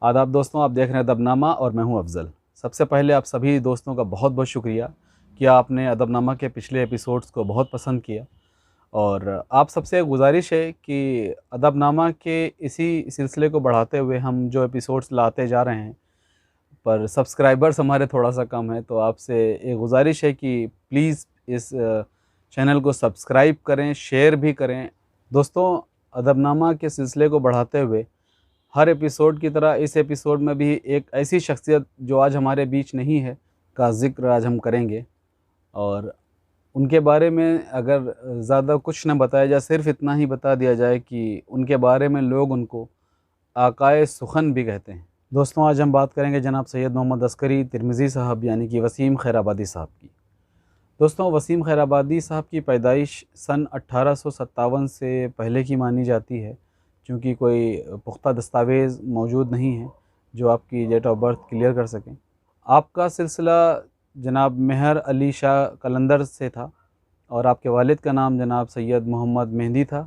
आदाब दोस्तों, आप देख रहे हैं अदबनामा और मैं हूं अफज़ल। सबसे पहले आप सभी दोस्तों का बहुत बहुत शुक्रिया कि आपने अदबनामा के पिछले एपिसोड्स को बहुत पसंद किया। और आप सबसे गुजारिश है कि अदबनामा के इसी सिलसिले को बढ़ाते हुए हम जो एपिसोड्स लाते जा रहे हैं, पर सब्सक्राइबर्स हमारे थोड़ा-सा कम है, तो आपसे एक गुजारिश है कि प्लीज़ इस चैनल को सब्सक्राइब करें, शेयर भी करें। दोस्तों, अदबनामा के सिलसिले को बढ़ाते हुए हर एपिसोड की तरह इस एपिसोड में भी एक ऐसी शख्सियत जो आज हमारे बीच नहीं है का ज़िक्र आज हम करेंगे। और उनके बारे में अगर ज़्यादा कुछ न बताया जाए, सिर्फ़ इतना ही बता दिया जाए कि उनके बारे में लोग उनको आकाए सुखन भी कहते हैं। दोस्तों, आज हम बात करेंगे जनाब सैयद मोहम्मद अस्करी तिरमिज़ी साहब यानी कि वसीम खैराबादी साहब की। दोस्तों, वसीम खैराबादी साहब की पैदाइश सन 1857 से पहले की मानी जाती है, चूँकि कोई पुख्ता दस्तावेज़ मौजूद नहीं है जो आपकी डेट ऑफ बर्थ क्लियर कर सकें। आपका सिलसिला जनाब मेहर अली शाह कलंदर से था और आपके वालिद का नाम जनाब सैयद मोहम्मद मेहंदी था।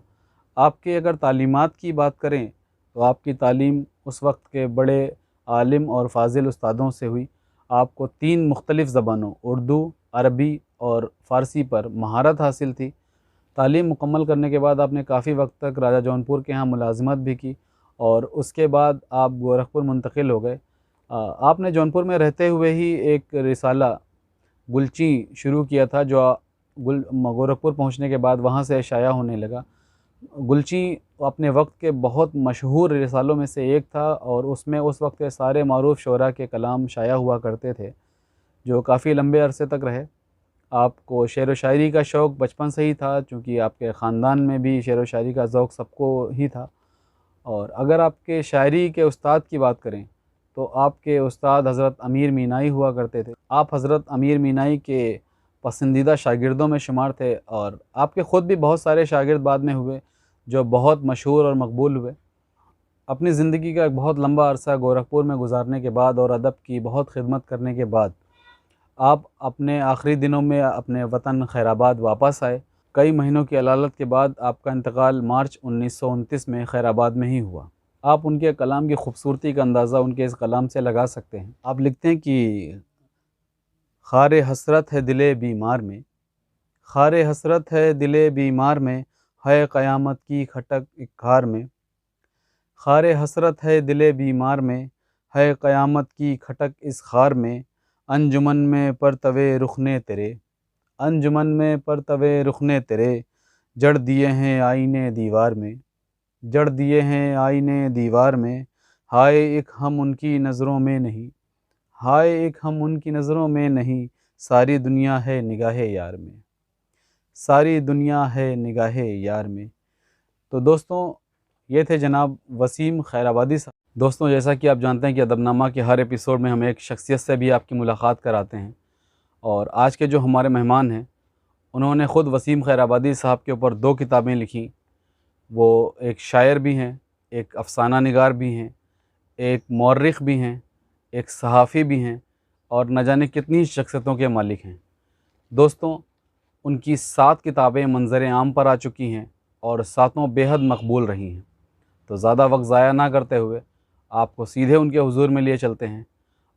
आपके अगर तालीमात की बात करें तो आपकी तालीम उस वक्त के बड़े आलिम और फ़ाज़िल उस्तादों से हुई। आपको 3 मुख्तलिफ़ ज़बानों उर्दू, अरबी और फ़ारसी पर महारत हासिल थी। तालीम मुकम्मल करने के बाद आपने काफ़ी वक्त तक राजा जौनपुर के यहाँ मुलाज़मत भी की और उसके बाद आप गोरखपुर मुंतकिल हो गए। आपने जौनपुर में रहते हुए ही एक रिसाला गुलची शुरू किया था जो गोरखपुर पहुँचने के बाद वहाँ से शाया होने लगा। गुलची अपने वक्त के बहुत मशहूर रिसालों में से एक था और उसमें उस वक्त के सारे मारूफ़ शोरा के कलाम शाया हुआ करते थे जो काफ़ी लंबे अरसे तक रहे। आपको शेर व शायरी का शौक़ बचपन से ही था, चूँकि आपके ख़ानदान में भी शेर व शायरी का ज़ौक़ सबको ही था। और अगर आपके शायरी के उस्ताद की बात करें तो आपके उस्ताद हज़रत अमीर मीनाई हुआ करते थे। आप हज़रत अमीर मीनाई के पसंदीदा शागिर्दों में शुमार थे और आपके ख़ुद भी बहुत सारे शागिर्द बाद में हुए जो बहुत मशहूर और मकबूल हुए। अपनी ज़िंदगी का एक बहुत लंबा अरसा गोरखपुर में गुजारने के बाद और अदब की बहुत खिदमत करने के बाद आप अपने आखिरी दिनों में अपने वतन खैराबाद वापस आए। कई महीनों की अलालत के बाद आपका इंतकाल मार्च 1929 में खैराबाद में ही हुआ। आप उनके कलाम की खूबसूरती का अंदाज़ा उनके इस कलाम से लगा सकते हैं। आप लिखते हैं कि ख़ारे हसरत है दिले बीमार में, ख़ारे हसरत है दिले बीमार में, है क़यामत की खटक एक खार में। ख़ारे हसरत है दिले बीमार में, है क़यामत की खटक इस खार में। अंजुमन में परतवे रुखने तेरे, अंजुमन में परतवे रुखने तेरे, जड़ दिए हैं आईने दीवार में, जड़ दिए हैं आईने दीवार में। हाय एक हम उनकी नज़रों में नहीं, हाय एक हम उनकी नज़रों में नहीं, सारी दुनिया है निगाहे यार में, सारी दुनिया है निगाहे यार में। तो दोस्तों, ये थे जनाब वसीम खैराबादी साहब। दोस्तों, जैसा कि आप जानते हैं कि अदबनामा के हर एपिसोड में हम एक शख्सियत से भी आपकी मुलाकात कराते हैं और आज के जो हमारे मेहमान हैं उन्होंने ख़ुद वसीम खैराबादी साहब के ऊपर 2 किताबें लिखी। वो एक शायर भी हैं, एक अफ़साना निगार भी हैं, एक मौर्रिख़ भी हैं, एक सहाफ़ी भी हैं और न जाने कितनी शख्सियतों के मालिक हैं। दोस्तों, उनकी 7 किताबें मंज़र आम पर आ चुकी हैं और सातों बेहद मकबूल रही हैं। तो ज़्यादा वक्त ज़ाया ना करते हुए आपको सीधे उनके हुज़ूर में लिए चलते हैं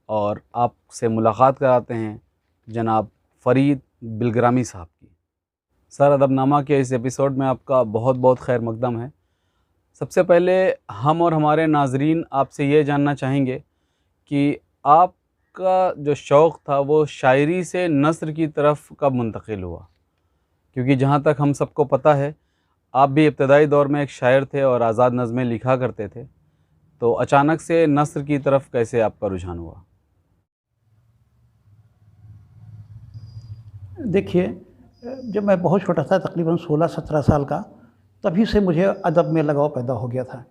और आपसे मुलाकात कराते हैं जनाब फ़रीद बिलग्रामी साहब की। सर, अदबनामा के इस एपिसोड में आपका बहुत बहुत खैर मक़दम है। सबसे पहले हम और हमारे नाज़रीन आपसे ये जानना चाहेंगे कि आपका जो शौक़ था वो शायरी से नस्र की तरफ कब मुंतक़िल हुआ? क्योंकि जहाँ तक हम सबको पता है आप भी इब्तदाई दौर में एक शायर थे और आज़ाद नज़में लिखा करते थे, तो अचानक से नस्र की तरफ कैसे आपका रुझान हुआ? देखिए, जब मैं बहुत छोटा था, तकरीबन 16-17 साल का, तभी से मुझे अदब में लगाव पैदा हो गया था।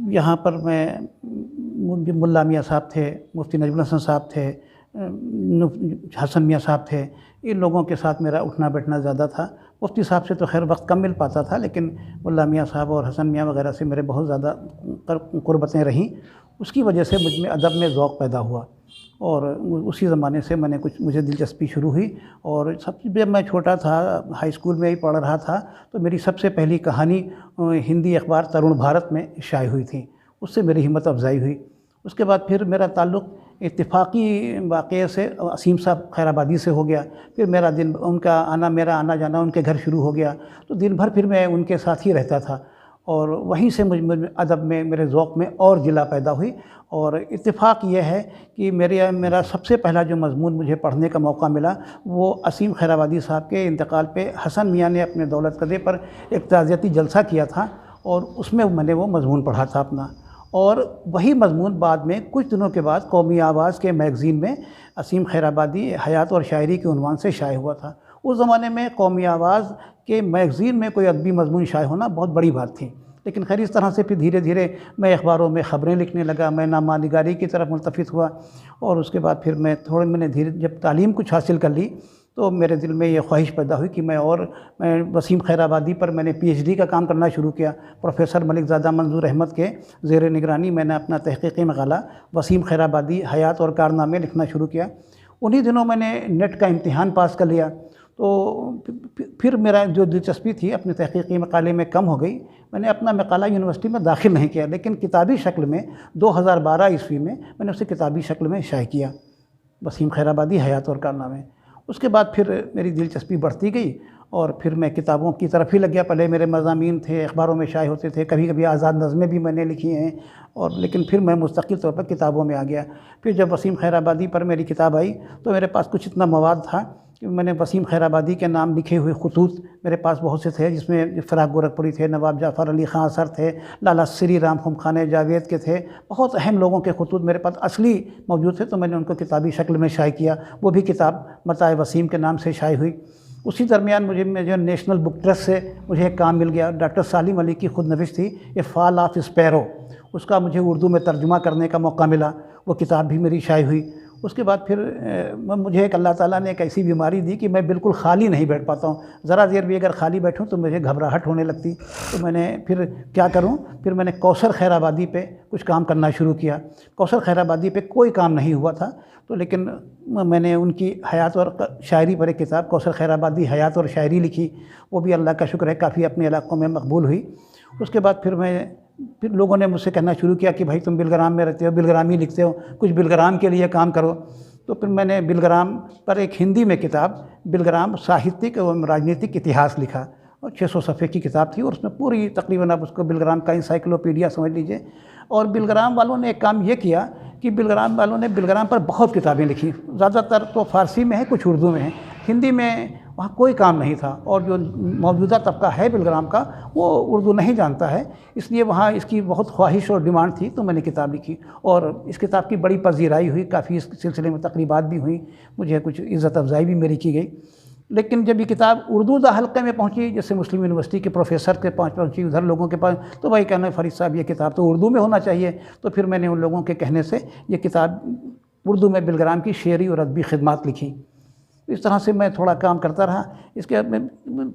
यहाँ पर मैं मुल्ला मियाँ साहब थे, मुफ्ती नजमुल हसन साहब थे, हसन मियाँ साहब थे, इन लोगों के साथ मेरा उठना बैठना ज़्यादा था। मुफ्ती साहब से तो खैर वक्त कम मिल पाता था, लेकिन मुल्ला मियाँ साहब और हसन मियाँ वगैरह से मेरे बहुत ज़्यादा क़ुरबतें रहीं। उसकी वजह से मुझ में अदब में ज़ौक़ पैदा हुआ और उसी ज़माने से मुझे दिलचस्पी शुरू हुई। और जब मैं छोटा था, हाई स्कूल में ही पढ़ रहा था, तो मेरी सबसे पहली कहानी हिंदी अखबार तरुण भारत में शाये हुई थी। उससे मेरी हिम्मत अफजाई हुई। उसके बाद फिर मेरा ताल्लुक़ इत्तेफाकी वाक़े से असीम साहब खैराबादी से हो गया। फिर मेरा दिन उनका आना, मेरा आना जाना उनके घर शुरू हो गया, तो दिन भर फिर मैं उनके साथ ही रहता था और वहीं से मुझ अदब में, मेरे ज़ौक़ में और जिला पैदा हुई। और इत्तेफ़ाक ये है कि मेरा सबसे पहला जो मज़मून मुझे पढ़ने का मौका मिला वो असीम खैराबादी साहब के इंतकाल पे हसन मियाँ ने अपने दौलत कदे पर एक ताज़ियती जलसा किया था और उसमें मैंने वो मज़मून पढ़ा था अपना। और वही मज़मून बाद में कुछ दिनों के बाद कौमी आवाज़ के मैगज़ीन में असीम खैराबादी हयात और शायरी के उन्वान से शाये हुआ था। उस ज़माने में कौमी आवाज़ के मैगज़ीन में कोई अदबी मज़मून शाये होना बहुत बड़ी बात थी। लेकिन खैर इस तरह से फिर धीरे धीरे मैं अखबारों में ख़बरें लिखने लगा, मैं नामा निगारी की तरफ मुल्तफ़ित हुआ। और उसके बाद फिर मैंने धीरे जब तालीम कुछ हासिल कर ली तो मेरे दिल में ये ख्वाहिश पैदा हुई कि मैं वसीम खैराबादी पर मैंने पीएचडी का काम करना शुरू किया। प्रोफ़ेसर मलिकज़ादा मंजूर अहमद के ज़ेर निगरानी मैंने अपना तहक़ीक़ी मक़ाला वसीम खैराबादी हयात और कारनामे लिखना शुरू किया। उन्हीं दिनों मैंने नेट का इम्तिहान पास कर लिया, तो फिर मेरा जो दिलचस्पी थी अपने तहक़ीक़ी मक़ाले में कम हो गई। मैंने अपना मक़ाला यूनिवर्सिटी में दाखिल नहीं किया, लेकिन किताबी शक्ल में 2012 ईस्वी में मैंने उसे किताबी शक्ल में शाये किया, वसीम खैराबादी हयात और कारनामे। उसके बाद फिर मेरी दिलचस्पी बढ़ती गई और फिर मैं किताबों की तरफ ही लग गया। पहले मेरे मज़ामीन थे, अखबारों में शाये होते थे, कभी कभी आज़ाद नज़में भी मैंने लिखी हैं, और लेकिन फिर मैं मुस्तक़िल तौर पर किताबों में आ गया। फिर जब वसीम खैराबादी पर मेरी किताब आई तो मेरे पास कुछ इतना मवाद था कि मैंने वसीम खैराबादी के नाम लिखे हुए ख़ुतूत मेरे पास बहुत से थे, जिसमें फ़िराक़ गोरखपुरी थे, नवाब जाफ़र अली ख़ां असर थे, लाला श्री राम खुमखाने जावेद के थे, बहुत अहम लोगों के ख़ुतूत मेरे पास असली मौजूद थे। तो मैंने उनको किताबी शक्ल में शाये किया। वो भी किताब मताए वसीम के नाम से शाये हुई। उसी दरमियान मुझे नेशनल बुक ट्रस्ट से मुझे एक काम मिल गया। डॉक्टर सालिम अली की खुदनविश थी ए फॉल ऑफ स्पैरो, उसका मुझे उर्दू में तर्जुमा करने का मौका मिला। वो किताब भी मेरी शाये हुई। उसके बाद फिर मुझे एक अल्लाह ताला ने एक ऐसी बीमारी दी कि मैं बिल्कुल खाली नहीं बैठ पाता हूँ। ज़रा देर भी अगर खाली बैठूँ तो मुझे घबराहट होने लगती। तो मैंने फिर क्या करूँ, फिर मैंने कौसर खैराबादी पे कुछ काम करना शुरू किया। कौसर खैराबादी पे कोई काम नहीं हुआ था, तो लेकिन मैंने उनकी हयात और शायरी पर एक किताब कौसर खैराबादी हयात और शायरी लिखी। वो भी अल्लाह का शुक्र है काफ़ी अपने इलाक़ों में मकबूल हुई। उसके बाद फिर लोगों ने मुझसे कहना शुरू किया कि भाई तुम बिलग्राम में रहते हो, बिलग्रामी लिखते हो, कुछ बिलग्राम के लिए काम करो। तो फिर मैंने बिलग्राम पर एक हिंदी में किताब बिलग्राम साहित्यिक एवं राजनीतिक इतिहास लिखा, और 600 सफ़े की किताब थी, और उसमें पूरी तकरीबन आप उसको बिलग्राम का इंसाइक्लोपीडिया समझ लीजिए। और बिलग्राम वालों ने एक काम ये किया कि बिलग्राम वालों ने बिलग्राम पर बहुत किताबें लिखी। ज़्यादातर तो फ़ारसी में है, कुछ उर्दू में है, हिंदी में वहाँ कोई काम नहीं था। और जो मौजूदा तबका है बिलग्राम का वो उर्दू नहीं जानता है, इसलिए वहाँ इसकी बहुत ख्वाहिश और डिमांड थी। तो मैंने किताब लिखी और इस किताब की बड़ी पज़ीराई हुई, काफ़ी इस सिलसिले में तकरीबात भी हुई, मुझे कुछ इज़्ज़त अफ़ज़ाई भी मेरी की गई। लेकिन जब ये किताब उर्दू दा हल्के में पहुँची, जैसे मुस्लिम यूनिवर्सिटी के प्रोफेसर के पास पहुँची, उधर लोगों के पास, तो भाई कहना फ़रीद साहब ये किताब तो उर्दू में होना चाहिए। तो फिर मैंने उन लोगों के कहने से ये किताब उर्दू में बिलग्राम की शेरी और अदबी खिदमात लिखी। इस तरह से मैं थोड़ा काम करता रहा। इसके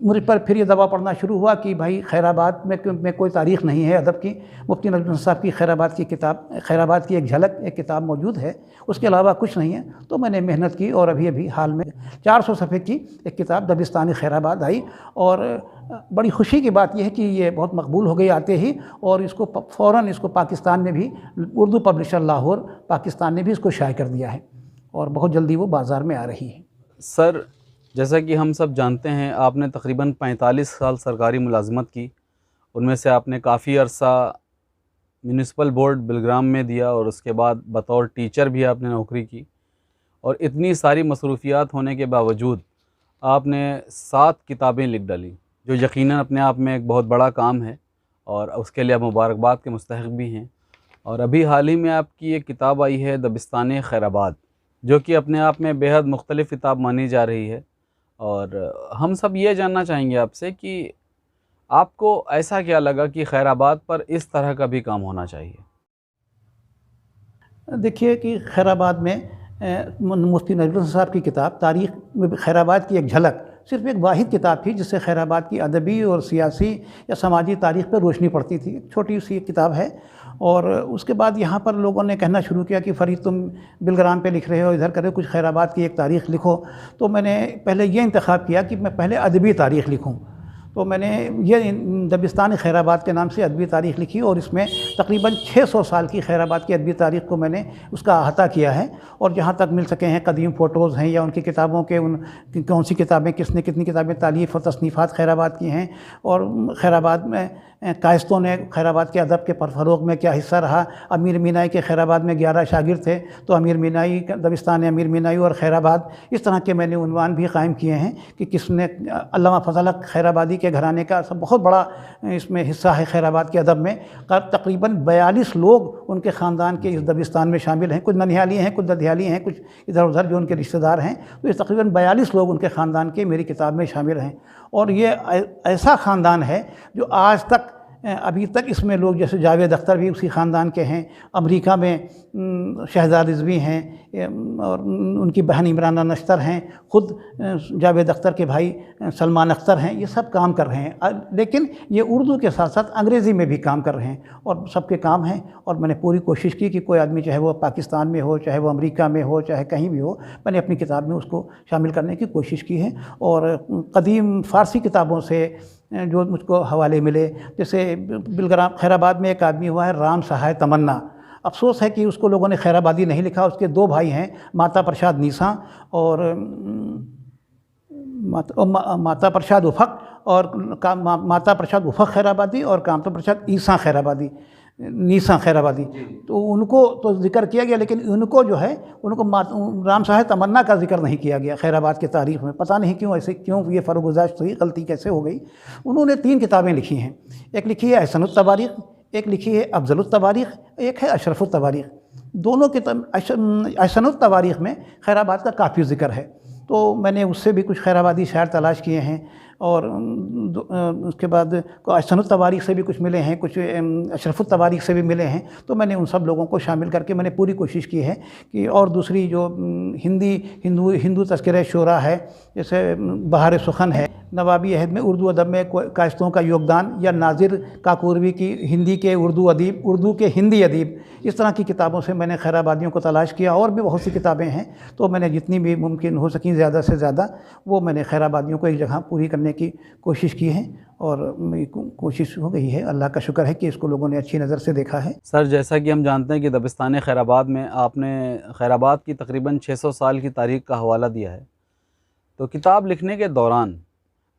मुझ पर फिर ये दबाव पड़ना शुरू हुआ कि भाई खैराबाद में कोई तारीख़ नहीं है अदब की। मुफ्ती नजमुल साहब की खैराबाद की किताब, खैराबाद की एक झलक एक किताब मौजूद है, उसके अलावा कुछ नहीं है। तो मैंने मेहनत की और अभी हाल में 400 सफ़े की एक किताब दबिस्तानी खैराबाद आई। और बड़ी खुशी की बात यह है कि ये बहुत मकबूल हो गई आते ही, और इसको फ़ौरन इसको पाकिस्तान में भी, उर्दू पब्लिशर लाहौर पाकिस्तान ने भी इसको शाये कर दिया है, और बहुत जल्दी वो बाज़ार में आ रही है। सर, जैसा कि हम सब जानते हैं, आपने तकरीबन 45 साल सरकारी मुलाजमत की, उनमें से आपने काफ़ी अरसा म्यूनिसिपल बोर्ड बिलग्राम में दिया, और उसके बाद बतौर टीचर भी आपने नौकरी की। और इतनी सारी मसरूफियात होने के बावजूद आपने 7 किताबें लिख डाली, जो यकीनन अपने आप में एक बहुत बड़ा काम है, और उसके लिए आप मुबारकबाद के मुस्तहिक़ भी हैं। और अभी हाल ही में आपकी एक किताब आई है दबिस्तान खैराबाद, जो कि अपने आप में बेहद मुख्तलिफ़ किताब मानी जा रही है। और हम सब ये जानना चाहेंगे आपसे कि आपको ऐसा क्या लगा कि खैराबाद पर इस तरह का भी काम होना चाहिए? देखिए कि खैराबाद में मुफ्ती नजमुल साहब की किताब तारीख़ में खैराबाद की एक झलक सिर्फ़ एक वाहिद किताब थी, जिससे खैराबाद की अदबी और सियासी या समाजी तारीख़ पर रोशनी पड़ती थी। छोटी सी किताब है। और उसके बाद यहाँ पर लोगों ने कहना शुरू किया कि फ़रीद तुम बिलग्राम पे लिख रहे हो, इधर करे कुछ खैराबाद की एक तारीख़ लिखो। तो मैंने पहले ये इंतख़ाब किया कि मैं पहले अदबी तारीख़ लिखूँ। तो मैंने ये दबिस्तान खैराबाद के नाम से अदबी तारीख़ लिखी और इसमें तकरीबन 600 साल की खैराबाद की अदबी तारीख़ को मैंने उसका अहाता किया है। और जहाँ तक मिल सके हैं कदीम फ़ोटोज़ हैं या उनकी किताबों के उन कौन सी किताबें किसने कितनी किताबें तालीफ़ और तसनीफ़ात खैराबाद की हैं, और खैराबाद में कायस्तों ने खैराबाद के अदब के परफरोग में क्या हिस्सा रहा। अमीर मीनाई के खैराबाद में 11 शागिर्द थे, तो अमीर मीनाई, दबिस्तान अमीर मीनाई और खैराबाद, इस तरह के मैंने उन्वान भी कायम किए हैं कि किसने अल्लामा फज़ल हक खैराबादी के घराने का सब बहुत बड़ा इसमें हिस्सा है खैराबाद के अदब में। तकरीबन 42 लोग उनके ख़ानदान के इस दबिस्तान में शामिल हैं, कुछ ननिहाली हैं, कुछ ददियाली हैं, कुछ इधर उधर जो उनके रिश्तेदार हैं। तो ये तकरीबन 42 लोग उनके ख़ानदान के मेरी किताब में शामिल हैं। और ये ऐसा ख़ानदान है जो आज तक अभी तक इसमें लोग, जैसे जावेद अख्तर भी उसी ख़ानदान के हैं, अमेरिका में शहजाद रिज़वी हैं और उनकी बहन इमराना नश्तर हैं, ख़ुद जावेद अख्तर के भाई सलमान अख्तर हैं, ये सब काम कर रहे हैं। लेकिन ये उर्दू के साथ साथ अंग्रेज़ी में भी काम कर रहे हैं और सबके काम हैं। और मैंने पूरी कोशिश की कि कोई आदमी, चाहे वो पाकिस्तान में हो, चाहे वो अमेरिका में हो, चाहे कहीं भी हो, मैंने अपनी किताब में उसको शामिल करने की कोशिश की है। और कदीम फ़ारसी किताबों से जो मुझको हवाले मिले, जैसे बिलग्राम खैराबाद में एक आदमी हुआ है राम सहाय तमन्ना। अफसोस है कि उसको लोगों ने खैराबादी नहीं लिखा। उसके 2 भाई हैं, माता प्रसाद नीसा और माता प्रसाद उफ़क़, और माता प्रसाद उफ़क़ खैराबादी और कामता प्रसाद ईसा खैराबादी, नीसा खैराबादी। तो उनको तो ज़िक्र किया गया, लेकिन उनको जो है उनको राम साहब तमन्ना का ज़िक्र नहीं किया गया खैराबाद की तारीख़ में। पता नहीं क्यों, ऐसे क्यों ये फ़र्गुज़ाश्त हुई, गलती कैसे हो गई। उन्होंने 3 किताबें लिखी हैं। एक लिखी है अहसनुत तवारीख़, एक लिखी है अफ़ज़लुत तवारीख़, एक है अशरफुत तवारीख़। दोनों किताब अहसनुत तवारीख़ में खैराबाद का काफ़ी ज़िक्र है, तो मैंने उससे भी कुछ खैराबादी शायर तलाश किए हैं। और उसके बाद अहसनुत तवारीख़ से भी कुछ मिले हैं, कुछ अशरफुत तवारीख़ से भी मिले हैं। तो मैंने उन सब लोगों को शामिल करके मैंने पूरी कोशिश की है कि, और दूसरी जो हिंदू तज़किरे शुरा है, जैसे बहार सुखन है, नवाबी अहद में उर्दू अदब में कायस्तों का योगदान, या नाज़िर काकूरवी की हिंदी के उर्दू अदीब, उर्दू के हिंदी अदीब, इस तरह की किताबों से मैंने खैराबादियों को तलाश किया। और भी बहुत सी किताबें हैं, तो मैंने जितनी भी मुमकिन हो सकी ज़्यादा से ज़्यादा वो मैंने खैराबादियों को एक जगह पूरी करने की कोशिश की है। और मेरी कोशिश हो गई है, अल्लाह का शुक्र है कि इसको लोगों ने अच्छी नज़र से देखा है। सर, जैसा कि हम जानते हैं कि दबिस्तान खैराबाद में आपने खैराबाद की तकरीबन 600 साल की तारीख़ का हवाला दिया है, तो किताब लिखने के दौरान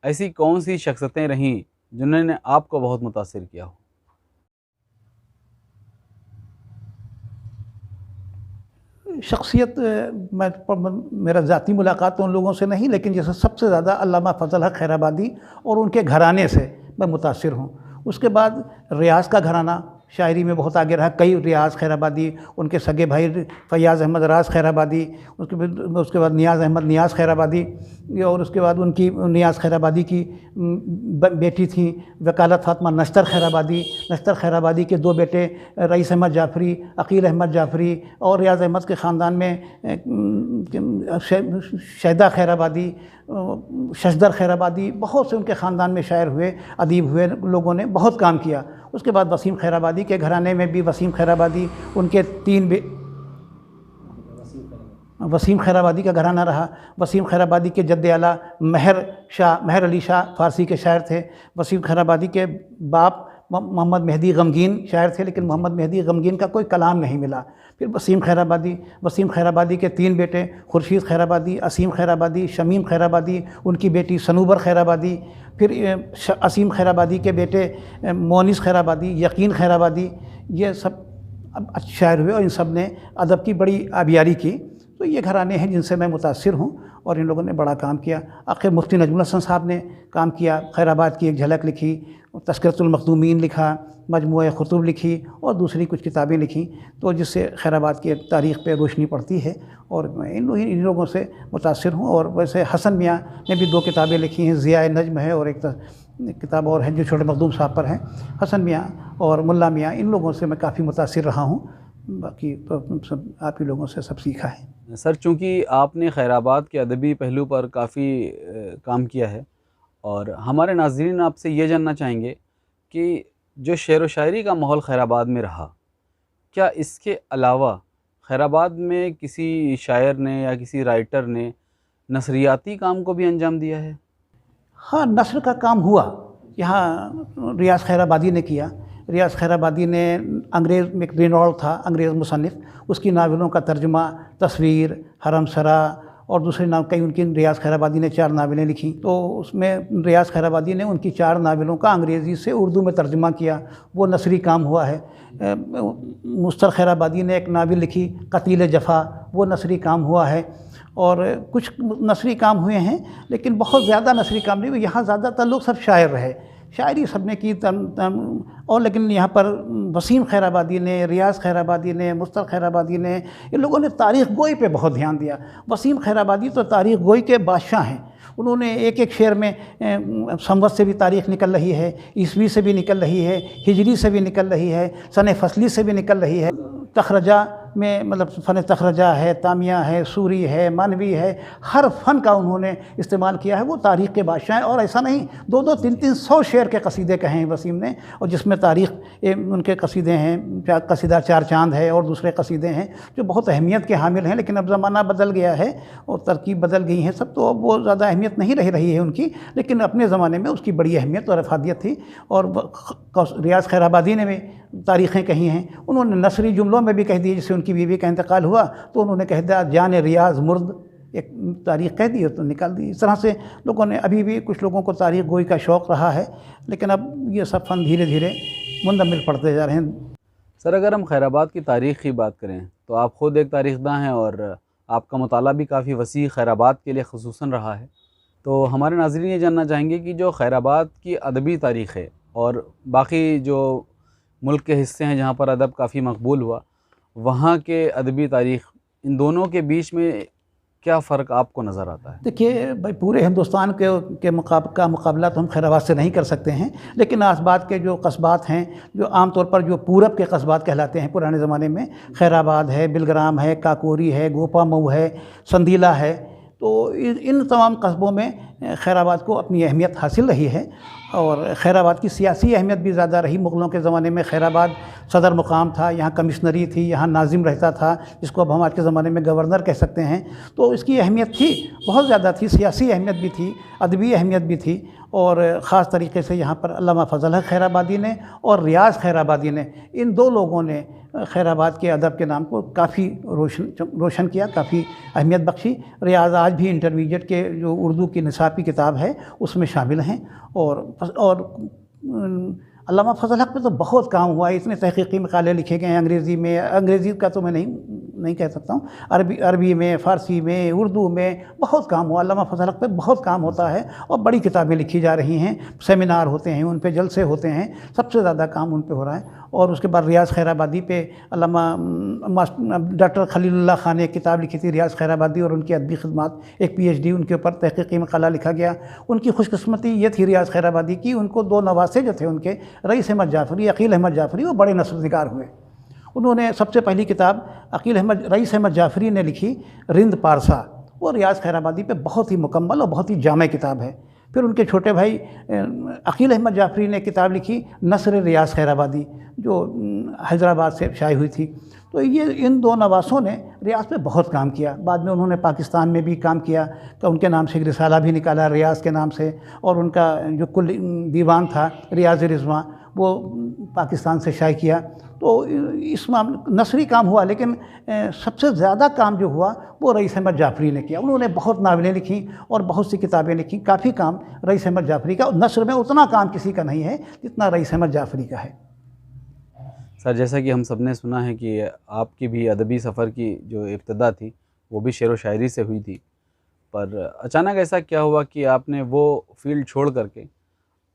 ऐसी कौन सी शख्सियतें रहीं जिन्होंने आपको बहुत मुतासिर किया हो? शख्सियत, मेरा ज़ाती मुलाकात तो उन लोगों से नहीं, लेकिन जैसे सबसे ज़्यादा अल्लामा फज़ल हक खैराबादी और उनके घराने से मैं मुतासिर हूँ। उसके बाद रियाज़ का घराना शायरी में बहुत आगे रहा। कई रियाज़ खैराबादी, उनके सगे भाई फ़याज़ अहमद राज खैराबादी, उसके बाद नियाज़ अहमद नियाज़ खैराबादी, और उसके बाद उनकी नियाज़ खैराबादी की बेटी थी वकालत फ़ातिमा नश्तर खैराबादी। नश्तर खैराबादी के 2 बेटे रईस अहमद जाफ़री, अकील अहमद जाफ़री, और रियाज़ अहमद के ख़ानदान में शहदा खैराबादी, शशदर खैराबादी, बहुत से उनके ख़ानदान में शायर हुए, अदीब हुए, लोगों ने बहुत काम किया। उसके बाद वसीम खैराबादी के घराने में भी वसीम खैराबादी, उनके 3 वसीम खैराबादी का घराना रहा। वसीम खैराबादी के जद्द आला महर अली शाह फ़ारसी के शायर थे। वसीम खैराबादी के बाप मोहम्मद मेहदी गमगीन शायर थे, लेकिन मोहम्मद मेहदी गमगीन का कोई कलाम नहीं मिला। फिर वसीम खैराबादी के 3 बेटे खुर्शीद खैराबादी, असीम खैराबादी, शमीम खैराबादी, उनकी बेटी सनूबर खैराबादी, फिर असीम खैराबादी के बेटे मोनिस खैराबादी, यकीन खैराबादी, ये सब शायर हुए और इन सब ने अदब की बड़ी आबियारी की। तो ये घराने हैं जिनसे मैं मुतासिर हूँ और इन लोगों ने बड़ा काम किया। आखिर मुफ्ती नजमुल हसन साहब ने काम किया, खैराबाद की एक झलक लिखी, तज़किरतुल मखदूमीन लिखा, मजमूए खुतूब लिखी और दूसरी कुछ किताबें लिखी, तो जिससे खैराबाद की तारीख़ पे रोशनी पड़ती है। और मैं इन लोगों से मुतासिर हूँ। और वैसे हसन मियाँ ने भी 2 किताबें लिखी हैं, ज़िया नज्म है और एक किताब और है जो छोटे मखदूम साहब पर है। हसन मियाँ और मुल्ला मियाँ, इन लोगों से मैं काफ़ी मुतासिर रहा हूँ। बाकी तो सब आप ही लोगों से सब सीखा है। सर, चूँकि आपने खैराबाद के अदबी पहलू पर काफ़ी काम किया है, और हमारे नाज़रीन आपसे ये जानना चाहेंगे कि जो शेर व शायरी का माहौल खैराबाद में रहा, क्या इसके अलावा खैराबाद में किसी शायर ने या किसी राइटर ने नसरियाती काम को भी अंजाम दिया है? हाँ, नस्र का काम हुआ। यहाँ रियाज़ खैराबादी ने किया। रियाज़ खैराबादी ने अंग्रेज़ में एक रेनॉल्ड था, अंग्रेज़ मुसन्निफ़, उसकी नावलों का तर्जुमा, तस्वीर, हरमसरा और दूसरे नाम कई उनकी रियाज़ खैराबादी ने 4 नावलें लिखी। तो उसमें रियाज़ खैराबादी ने उनकी 4 नावलों का अंग्रेज़ी से उर्दू में तर्जुमा किया, वो नसरी काम हुआ है। मुश्तर खैराबादी ने एक नावल लिखी कतील जफ़ा, वो नसरी काम हुआ है। और कुछ नसरी काम हुए हैं, लेकिन बहुत ज़्यादा नसरी काम नहीं हुए। यहाँ ज़्यादातर लोग सब शायर रहे, शायरी सब ने की और लेकिन यहाँ पर वसीम खैराबादी ने, रियाज़ खैराबादी ने, मुश्तर खैराबादी ने, इन लोगों ने तारीख़ गोई पे बहुत ध्यान दिया। वसीम खैराबादी तो तारीख़ गोई के बादशाह हैं। उन्होंने एक एक शेर में संवत से भी तारीख़ निकल रही है, ईस्वी से भी निकल रही है, हिजरी से भी निकल रही है, सन फसली से भी निकल रही है। तखरजा में मतलब फ़न तखरजा है, तामिया है, सूरी है, मानवी है, हर फ़न का उन्होंने इस्तेमाल किया है। वो तारीख़ के बादशाह हैं। और ऐसा नहीं, 2-2, 3-3 सौ शेर के कसीदे कहे हैं वसीम ने, और जिसमें तारीख़ उनके कसीदे हैं, कसीदा चार चांद है और दूसरे कसीदे हैं जो बहुत अहमियत के हामिल हैं। लेकिन अब ज़माना बदल गया है और तरकीब बदल गई है सब, तो अब वो ज़्यादा अहमियत नहीं रही है उनकी, लेकिन अपने ज़माने में उसकी बड़ी अहमियत और अफादियत थी। और रियाज़ खैराबादी ने भी तारीख़ें कही हैं। उन्होंने नसरी जुमलों में भी कह दी, जैसे उनकी बीवी का इंतकाल हुआ तो उन्होंने कह दिया जान रियाज़ मुर्द, एक तारीख़ कह दी तो निकाल दी। इस तरह से लोगों ने, अभी भी कुछ लोगों को तारीख़ गोई का शौक़ रहा है, लेकिन अब ये सब फ़न धीरे धीरे मुंदमिल पड़ते जा रहे हैं। सर, अगर हम खैराबाद की तारीख़ की बात करें तो आप ख़ुद एक तारीख़दां हैं और आपका मुताला भी काफ़ी वसी खैराबाद के लिए ख़ुसूसन रहा है। तो हमारे नाज़रीन ये जानना चाहेंगे कि जो खैराबाद की अदबी तारीख़ है और बाकी जो मुल्क के हिस्से हैं जहाँ पर अदब काफ़ी मकबूल हुआ, वहाँ के अदबी तारीख़, इन दोनों के बीच में क्या फ़र्क आपको नज़र आता है? देखिए भाई, पूरे हिंदुस्तान के मुकाबला तो हम खैराबाद से नहीं कर सकते हैं, लेकिन आसपास के जो कस्बात हैं, जो आमतौर पर जो पूरब के कस्बात कहलाते हैं पुराने ज़माने में, खैराबाद है, बिलग्राम है, काकोरी है, गोपा मऊ है, संदीला है, तो इन तमाम कस्बों में खैराबाद को अपनी अहमियत हासिल रही है। और खैराबाद की सियासी अहमियत भी ज़्यादा रही। मुग़लों के ज़माने में खैराबाद सदर मुकाम था, यहाँ कमिश्नरी थी, यहाँ नाजिम रहता था, जिसको अब हम आज के ज़माने में गवर्नर कह सकते हैं। तो इसकी अहमियत थी, बहुत ज़्यादा थी, सियासी अहमियत भी थी, अदबी अहमियत भी थी। और ख़ास तरीके से यहाँ पर अल्लामा फ़ज़ल हक़ खैराबादी ने और रियाज़ खैराबादी ने, इन 2 लोगों ने खैराबाद के अदब के नाम को काफ़ी रोशन किया, काफ़ी अहमियत बख्शी। रियाज़ आज भी इंटरमीडिएट के जो उर्दू की निसाब की किताब है उसमें शामिल हैं। और अल्लामा फ़ज़ल हक़ पे तो बहुत काम हुआ है, इतने तहक़ीक़ी मक़ाले लिखे गए हैं अंग्रेज़ी में। अंग्रेज़ी का तो मैं नहीं कह सकता हूँ, अरबी में, फ़ारसी में, उर्दू में बहुत काम हुआ। अल्लामा फ़ज़ल हक़ पे बहुत काम होता है और बड़ी किताबें लिखी जा रही हैं, सेमिनार होते हैं, उन पे जलसे होते हैं, सबसे ज़्यादा काम उन पे हो रहा है। और उसके बाद रियाज़ खैराबादी पे अल्लामा डॉक्टर खलीलुल्लाह ख़ान ने एक किताब लिखी थी, रियाज़ खैराबादी और उनकी अदबी खिदमात, एक PhD उनके ऊपर तहक़ीक़ी मक़ाला लिखा गया। उनकी खुशकिस्मती ये थी रियाज़ खैराबादी की, उनको 2 नवासे जो थे उनके, रईस अहमद जाफ़री, अक़ील अहमद जाफ़री, वो बड़े नस्लनिगार हुए। उन्होंने सबसे पहली किताब रईस अहमद जाफ़री ने लिखी, रिंद पारसा, वो रियाज़ खैराबादी पे बहुत ही मुकम्मल और बहुत ही जामे किताब है। फिर उनके छोटे भाई अक़ील अहमद जाफ़री ने किताब लिखी, नस्र रियाज़ खैराबादी, जो हैदराबाद से शाये हुई थी। तो ये इन 2 नवासों ने रियाज़ पे बहुत काम किया। बाद में उन्होंने पाकिस्तान में भी काम किया, तो उनके नाम से एक रिसाला भी निकाला रियाज़ के नाम से, और उनका जो कुल दीवान था रियाज़ रिज़वां, वो पाकिस्तान से शाये किया। तो इस मामले नसरी काम हुआ, लेकिन सबसे ज़्यादा काम जो हुआ वो रईस अहमद जाफ़री ने किया। उन्होंने बहुत नावलें लिखी और बहुत सी किताबें लिखी, काफ़ी काम रईस अहमद जाफ़री का। नस्र में उतना काम किसी का नहीं है जितना रईस अहमद जाफ़री का है। सर, जैसा कि हम सब ने सुना है कि आपकी भी अदबी सफ़र की जो इब्तिदा थी वो भी शेर व शायरी से हुई थी, पर अचानक ऐसा क्या हुआ कि आपने वो फ़ील्ड छोड़ करके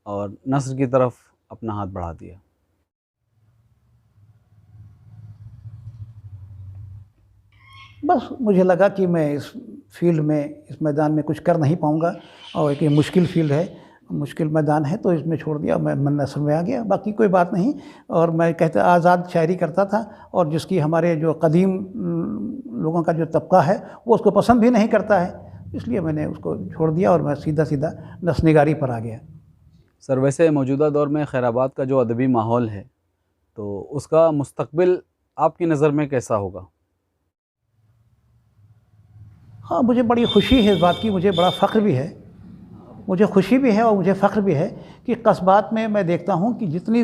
और नस्र की तरफ अपना हाथ बढ़ा दिया? बस मुझे लगा कि मैं इस फील्ड में, इस मैदान में कुछ कर नहीं पाऊँगा, और एक ये मुश्किल फील्ड है, मुश्किल मैदान है, तो इसमें छोड़ दिया। मैं नस्र में आ गया, बाकी कोई बात नहीं। और मैं कहते आज़ाद शायरी करता था, और जिसकी हमारे जो कदीम लोगों का जो तबका है वो उसको पसंद भी नहीं करता है, इसलिए मैंने उसको छोड़ दिया और मैं सीधा सीधा नस्निगारी पर आ गया। सर, वैसे मौजूदा दौर में खैराबाद का जो अदबी माहौल है, तो उसका मुस्तकबिल आपकी नज़र में कैसा होगा? हाँ, मुझे बड़ी खुशी है इस बात की, मुझे बड़ा फ़ख्र भी है। मुझे खुशी भी है और मुझे फ़ख्र भी है कि कस्बात में मैं देखता हूँ कि जितना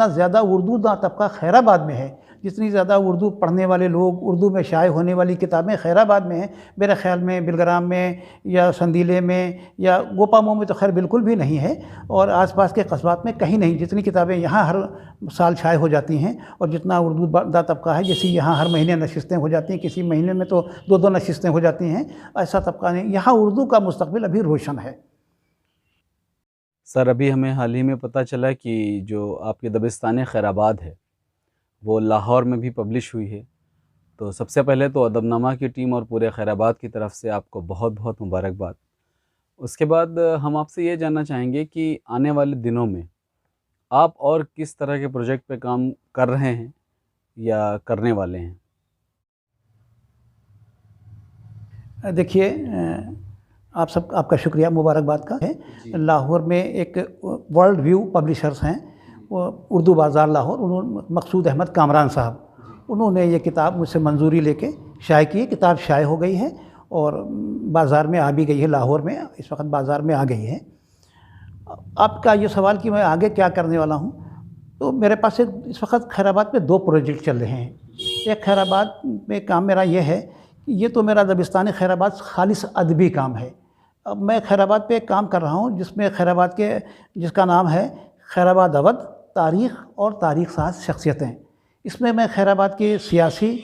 ज़्यादा उर्दू दां तबका खैराबाद में है, जितनी ज़्यादा उर्दू पढ़ने वाले लोग, उर्दू में शाये होने वाली किताबें खैराबाद में हैं, मेरे ख़्याल में बिलग्राम में या संदीले में या गोपामो में तो खैर बिल्कुल भी नहीं है, और आसपास के कस्बात में कहीं नहीं। जितनी किताबें यहाँ हर साल शाये हो जाती हैं और जितना उर्दू दा तबका है, जैसे यहाँ हर महीने नशिस्तें हो जाती हैं, किसी महीने में तो 2-2 नशिस्तें हो जाती हैं, ऐसा तबका नहीं। यहाँ उर्दू का मुस्तकबिल अभी रोशन है। सर, अभी हमें हाल ही में पता चला कि जो आपकी दबिस्तान खैराबाद है वो लाहौर में भी पब्लिश हुई है। तो सबसे पहले तो अदबनामा की टीम और पूरे खैराबाद की तरफ से आपको बहुत बहुत मुबारकबाद। उसके बाद हम आपसे ये जानना चाहेंगे कि आने वाले दिनों में आप और किस तरह के प्रोजेक्ट पे काम कर रहे हैं या करने वाले हैं? देखिए, आपका शुक्रिया मुबारकबाद का है। लाहौर में एक वर्ल्ड व्यू पब्लिशर्स हैं, वो उर्दू बाज़ार लाहौर, उन्होंने मकसूद अहमद कामरान साहब, उन्होंने ये किताब मुझसे मंजूरी लेके शाये की। किताब शाये हो गई है और बाज़ार में आ भी गई है, लाहौर में इस वक्त बाज़ार में आ गई है। आपका ये सवाल कि मैं आगे क्या करने वाला हूँ, तो मेरे पास इस वक्त खैराबाद में 2 प्रोजेक्ट चल रहे हैं। एक खैराबाद में काम मेरा ये है कि ये तो मेरा दबिस्तान खैराबाद खालिस अदबी काम है। अब मैं खैराबाद पे एक काम कर रहा हूँ जिसका नाम है खैराबाद अवध, तारीख़ और तारीख़ साज शख्सियतें। इसमें मैं खैराबाद के सियासी,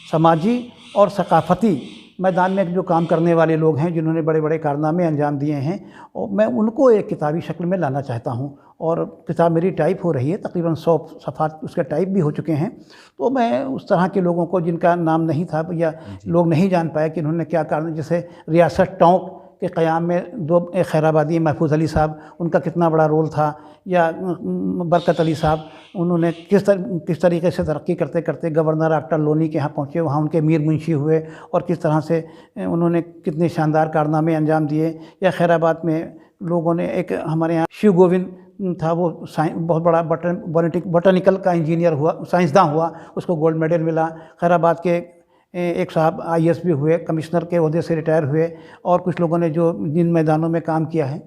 समाजी और सकाफ़ती मैदान में जो काम करने वाले लोग हैं, जिन्होंने बड़े बड़े कारनामे अंजाम दिए हैं, और मैं उनको एक किताबी शक्ल में लाना चाहता हूँ। और किताब मेरी टाइप हो रही है, तकरीबन 100 सफ़ात उसके टाइप भी हो चुके हैं। तो मैं उस तरह के लोगों को जिनका नाम नहीं था या लोग नहीं जान पाए कि उन्होंने क्या कारण, जैसे रियासत टोंक के क़याम में 2 खैराबादी, महफूज अली साहब, उनका कितना बड़ा रोल था, या बरकत अली साहब, उन्होंने किस तरीके से तरक्की करते करते गवर्नर आफ्टर लोनी के यहाँ पहुँचे, वहाँ उनके मीर मुंशी हुए और किस तरह से उन्होंने कितने शानदार कारनामे अंजाम दिए। या खैराबाद में लोगों ने एक हमारे यहाँ शिव गोविंद था, वो बहुत बड़ा बॉटनिकल का इंजीनियर हुआ, साइंसदान हुआ, उसको गोल्ड मेडल मिला। खैराबाद के एक साहब IAS भी हुए, कमिश्नर के ओहदे से रिटायर हुए। और कुछ लोगों ने जो जिन मैदानों में काम किया है,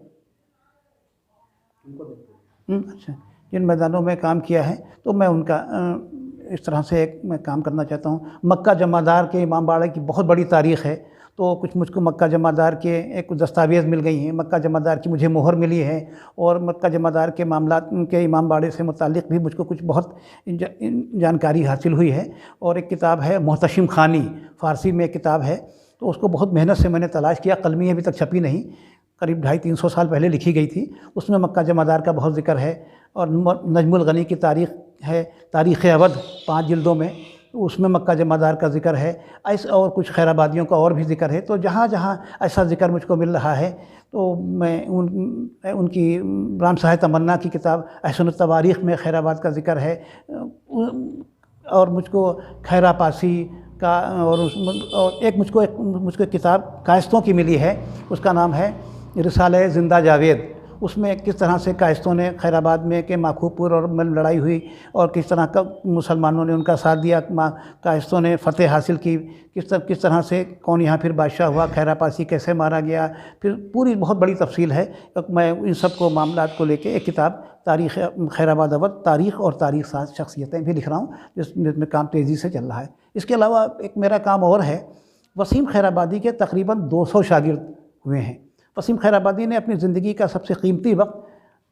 अच्छा, जिन मैदानों में काम किया है, तो मैं उनका इस तरह से मैं काम करना चाहता हूँ। मक्का जमादार के इमाम बाड़े की बहुत बड़ी तारीख़ है, तो कुछ मुझको मक्का जमादार के एक दस्तावेज़ मिल गई हैं, मक्का जमादार की मुझे मोहर मिली है, और मक्का जमादार के मामलात के इमाम बाड़े से मुताल्लिक़ भी मुझको कुछ बहुत जानकारी हासिल हुई है। और एक किताब है मोहतशिम खानी, फ़ारसी में एक किताब है, तो उसको बहुत मेहनत से मैंने तलाश किया, कलमी अभी तक छपी नहीं, करीब 250-300 साल पहले लिखी गई थी। उसमें मक्का जमादार का बहुत ज़िक्र है। और नजमुल गनी की तारीख़ है, तारीख़ अवध 5 जिल्दों में, उसमें मक्का जमादार का ज़िक्र है। ऐसे और कुछ खैराबादियों का और भी ज़िक्र है। तो जहाँ जहाँ ऐसा ज़िक्र मुझको मिल रहा है, तो मैं उनकी राम साहिब तमन्ना की किताब अहसन तवारीख़ में खैराबाद का ज़िक्र है। और मुझको खैरा पासी का, और एक मुझको किताब कायस्तों की मिली है, उसका नाम है रिसाले ज़िंदा जावेद। उसमें किस तरह से कायस्तों ने खैराबाद में के माखूपुर और में लड़ाई हुई और किस तरह का मुसलमानों ने उनका साथ दिया, कायस्तों ने फ़तेह हासिल की, किस तरह से कौन यहाँ फिर बादशाह हुआ, खैरापासी कैसे मारा गया, फिर पूरी बहुत बड़ी तफसील है। मैं इन सब को मामलात को लेके एक किताब तारीख़ खैराबाद अवध, तारीख़ और तारीख़ साज शख्सियतें भी लिख रहा हूँ, जिसमें काम तेज़ी से चल रहा है। इसके अलावा एक मेरा काम और है, वसीम खैराबादी के तकरीबन 200 शागिर्द हुए हैं। वसीम खैराबादी ने अपनी ज़िंदगी का सबसे कीमती वक्त,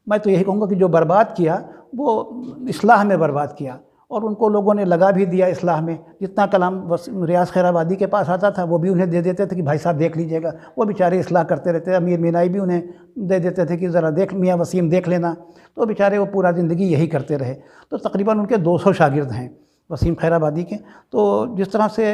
मैं तो यही कहूँगा कि जो बर्बाद किया, वो इस्लाह में बर्बाद किया। और उनको लोगों ने लगा भी दिया इस्लाह में। जितना कलाम रियाज खैराबादी के पास आता था, वो भी उन्हें दे देते थे कि भाई साहब देख लीजिएगा। वो बेचारे इस्लाह करते रहते। अमीर मीनाई भी उन्हें दे देते थे कि ज़रा देख, मियाँ वसीम देख लेना। तो बेचारे वो पूरा ज़िंदगी यही करते रहे। तो तकरीबन उनके 200 शागिर्द हैं वसीम खैराबादी के। तो जिस तरह से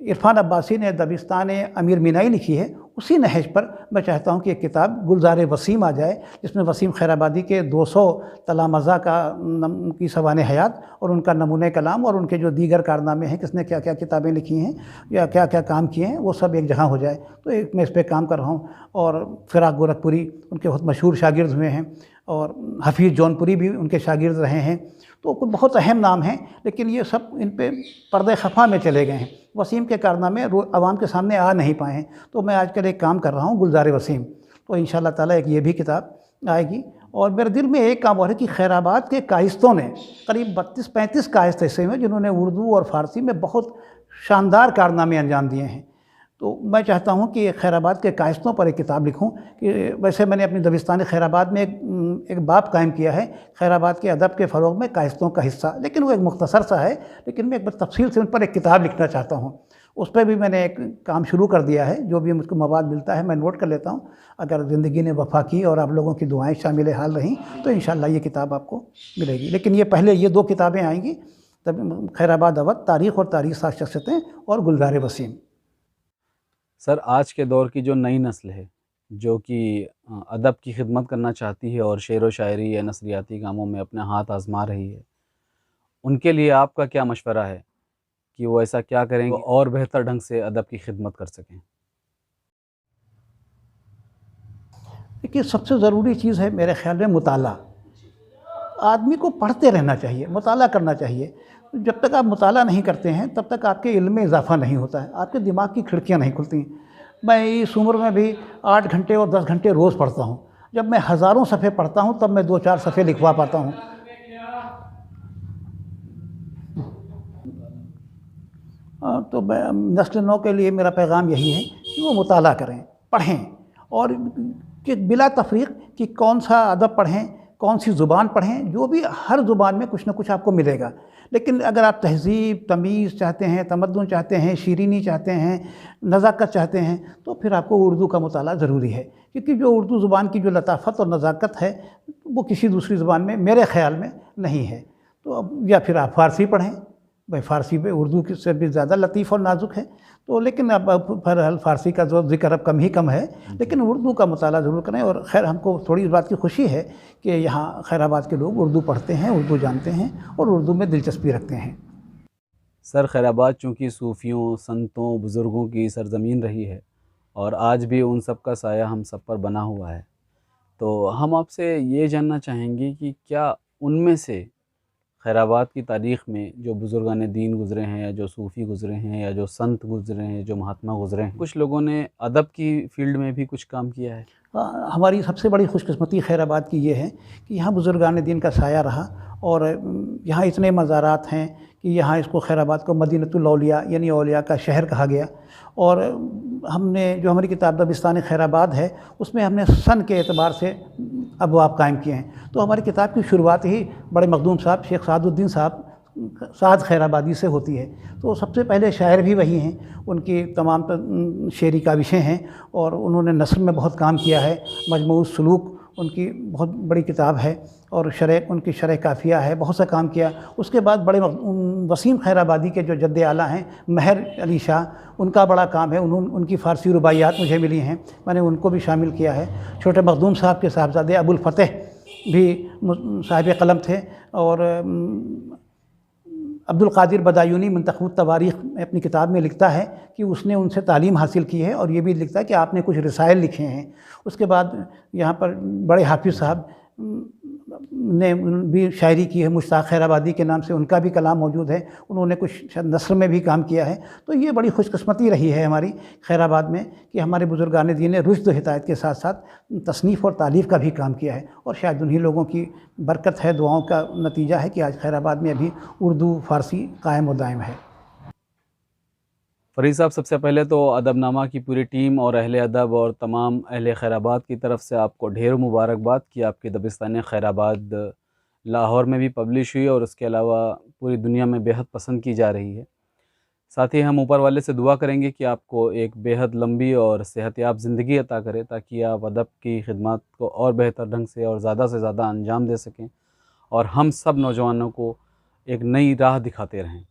इरफान अब्बासी ने दबिस्तान अमीर मीनाई लिखी है, उसी नहज पर मैं चाहता हूँ कि एक किताब गुलजार वसीम आ जाए, जिसमें वसीम खैराबादी के 200 तलामज़ा की सवाने हयात और उनका नमूने कलाम और उनके जो दीगर कारनामे हैं, किसने क्या क्या किताबें लिखी हैं या क्या क्या काम किए हैं, वो सब एक जगह हो जाए। तो मैं इस पर काम कर रहा हूँ। और फ़िराक गोरखपुरी उनके बहुत मशहूर शागिर्द हुए हैं, और हफीज़ जौनपुरी भी उनके शागिर्द रहे हैं। तो कुछ बहुत अहम नाम हैं, लेकिन ये सब इन पे पर्दे खफा में चले गए हैं। वसीम के कारनामे आवाम के सामने आ नहीं पाए हैं। तो मैं आजकल एक काम कर रहा हूँ, गुलजार वसीम। तो इंशाअल्लाह ताला एक ये भी किताब आएगी। और मेरे दिल में एक काम और है कि खैराबाद के कायस्तों ने करीब 32-35 कायस्त ऐसे हैं जिन्होंने उर्दू और फ़ारसी में बहुत शानदार कारनामे अंजाम दिए हैं। तो मैं चाहता हूँ कि खैराबाद के कायस्तों पर एक किताब लिखूँ। कि वैसे मैंने अपनी दबिस्तान खैराबाद में एक बाब कायम किया है, खैराबाद के अदब के फ़रोग़ में कायस्तों का हिस्सा, लेकिन वो एक मुख्तसर सा है, लेकिन मैं एक बार तफ़सील से उन पर एक किताब लिखना चाहता हूँ। उस पर भी मैंने एक काम शुरू कर दिया है, जो भी मुझको मवाद मिलता है मैं नोट कर लेता हूँ। अगर ज़िंदगी ने वफ़ा की और आप लोगों की दुआएँ शामिल हाल रहीं तो इंशाअल्लाह ये किताब आपको मिलेगी। लेकिन ये पहले ये 2 किताबें आएँगी, तब खैराबाद अवध, तारीख़ और तारीख़ साज़ शख्सियतें और गुलज़ार वसीम। सर, आज के दौर की जो नई नस्ल है, जो कि अदब की खिदमत करना चाहती है और शेर व शायरी या नसरियाती कामों में अपना हाथ आज़मा रही है, उनके लिए आपका क्या मशवरा है कि वो ऐसा क्या करें और बेहतर ढंग से अदब की खिदमत कर सकें? देखिए, सबसे ज़रूरी चीज़ है मेरे ख़्याल में मुताला। आदमी को पढ़ते रहना चाहिए, मुताला करना चाहिए। जब तक आप मुताला नहीं करते हैं तब तक आपके इल्म में इज़ाफ़ा नहीं होता है, आपके दिमाग की खिड़कियाँ नहीं खुलती। मैं इस उम्र में भी 8 घंटे और 10 घंटे रोज़ पढ़ता हूँ। जब मैं हज़ारों सफ़े पढ़ता हूँ तब मैं 2-4 सफ़े लिखवा पाता हूँ। तो मैं नस्ल नौ के लिए मेरा पैगाम यही है कि वो मुताला करें, पढ़ें, और कि बिला तफ़रीक़ कि कौन सा अदब पढ़ें, कौन सी ज़ुबान पढ़ें, जो भी हर ज़ुबान में कुछ ना कुछ आपको मिलेगा। लेकिन अगर आप तहज़ीब, तमीज़ चाहते हैं, तमद्दुन चाहते हैं, शीरीनी चाहते हैं, नज़ाकत चाहते हैं, तो फिर आपको उर्दू का मुताला ज़रूरी है। क्योंकि जो उर्दू ज़ुबान की जो लताफ़त और नज़ाकत है, वो किसी दूसरी ज़ुबान में मेरे ख़्याल में नहीं है। तो अब या फिर आप फ़ारसी पढ़ें, भाई फ़ारसी पे उर्दू की से भी ज़्यादा लतीफ़ और नाज़ुक है। तो लेकिन अब बहरहाल फ़ारसी का जो ज़िक्र अब कम ही कम है, लेकिन उर्दू का मुताला ज़रूर करें। और ख़ैर हमको थोड़ी इस बात की खुशी है कि यहाँ खैराबाद के लोग उर्दू पढ़ते हैं, उर्दू जानते हैं और उर्दू में दिलचस्पी रखते हैं। सर, खैराबाद चूँकि सूफ़ियों, संतों, बुज़ुर्गों की सरज़मीन रही है और आज भी उन सब का साया हम सब पर बना हुआ है। तो हम आपसे ये जानना चाहेंगे कि क्या उनमें से खैराबाद की तारीख़ में जो बुज़ुर्गान दीन गुज़रे हैं, या जो सूफ़ी गुज़रे हैं, या जो संत गुज़रे हैं, जो महात्मा गुज़रे हैं, कुछ लोगों ने अदब की फ़ील्ड में भी कुछ काम किया है? हमारी सबसे बड़ी खुशकिस्मती खैराबाद की ये है कि यहाँ बुज़ुर्गान दीन का साया रहा। और यहाँ इतने मज़ारात हैं कि यहाँ इसको खैराबाद को मदीनतुल औलिया यानी औलिया का शहर कहा गया। और हमने जो हमारी किताब दबिस्तान खैराबाद है, उसमें हमने सन के एतबार से अबवाब कायम किए हैं। तो हमारी किताब की शुरुआत ही बड़े मखदूम साहब शेख सादुद्दीन साहब साद खैराबादी से होती है। तो सबसे पहले शायर भी वही हैं, उनकी तमाम शेरी का विषय हैं और उन्होंने नस्र में बहुत काम किया है। मजमूउस सुलूक उनकी बहुत बड़ी किताब है और शरह उनकी शरह काफ़िया है, बहुत सा काम किया। उसके बाद बड़े वसीम खैराबादी के जो जद्द आला हैं महर अली शाह, उनका बड़ा काम है। उनकी फ़ारसी रुबाइयात मुझे मिली हैं, मैंने उनको भी शामिल किया है। छोटे मखदूम साहब के साहबज़ादे अबुल फ़तेह भी साहिब कलम थे। और अब्दुल क़ादिर बदायूनी मुंतख़बुत तवारीख़ में अपनी किताब में लिखता है कि उसने उनसे तालीम हासिल की है, और ये भी लिखता है कि आपने कुछ रसायल लिखे हैं। उसके बाद यहाँ पर बड़े हाफिज़ साहब ने भी शायरी की है, मुश्ताक़ खैराबादी के नाम से उनका भी कलाम मौजूद है। उन्होंने कुछ शायद नस्र में भी काम किया है। तो ये बड़ी खुशकिस्मती रही है हमारी खैराबाद में कि हमारे बुज़ुर्गान दीन ने रुश्द व हिदायत के साथ साथ तसनीफ़ और तालीफ़ का भी काम किया है। और शायद उन्हीं लोगों की बरकत है, दुआओं का नतीजा है कि आज खैराबाद में अभी उर्दू फ़ारसी कायम व दायम है। फ़रीद साहब, सबसे पहले तो अदबनामा की पूरी टीम और अहले अदब और तमाम अहले खैराबाद की तरफ से आपको ढेर मुबारकबाद कि आपकी दबिस्तान खैराबाद लाहौर में भी पब्लिश हुई और उसके अलावा पूरी दुनिया में बेहद पसंद की जा रही है। साथ ही हम ऊपर वाले से दुआ करेंगे कि आपको एक बेहद लंबी और सेहतयाब ज़िंदगी अता करे, ताकि आप अदब की खिदमत को और बेहतर ढंग से ज़्यादा अंजाम दे सकें और हम सब नौजवानों को एक नई राह दिखाते रहें।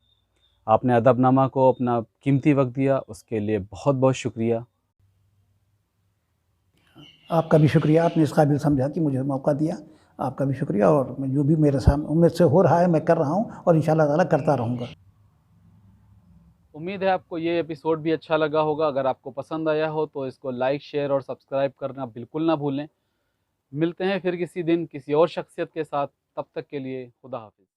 आपने अदबनामा को अपना कीमती वक्त दिया, उसके लिए बहुत बहुत शुक्रिया। आपका भी शुक्रिया, आपने इस काबिल समझा कि मुझे मौका दिया। आपका भी शुक्रिया। और मैं जो भी मेरे सामने उम्मीद से हो रहा है मैं कर रहा हूँ और इंशाअल्लाह ताला करता रहूँगा। उम्मीद है आपको ये एपिसोड भी अच्छा लगा होगा। अगर आपको पसंद आया हो तो इसको लाइक, शेयर और सब्सक्राइब करना बिल्कुल ना भूलें। मिलते हैं फिर किसी दिन किसी और शख्सियत के साथ। तब तक के लिए खुदा हाफिज़।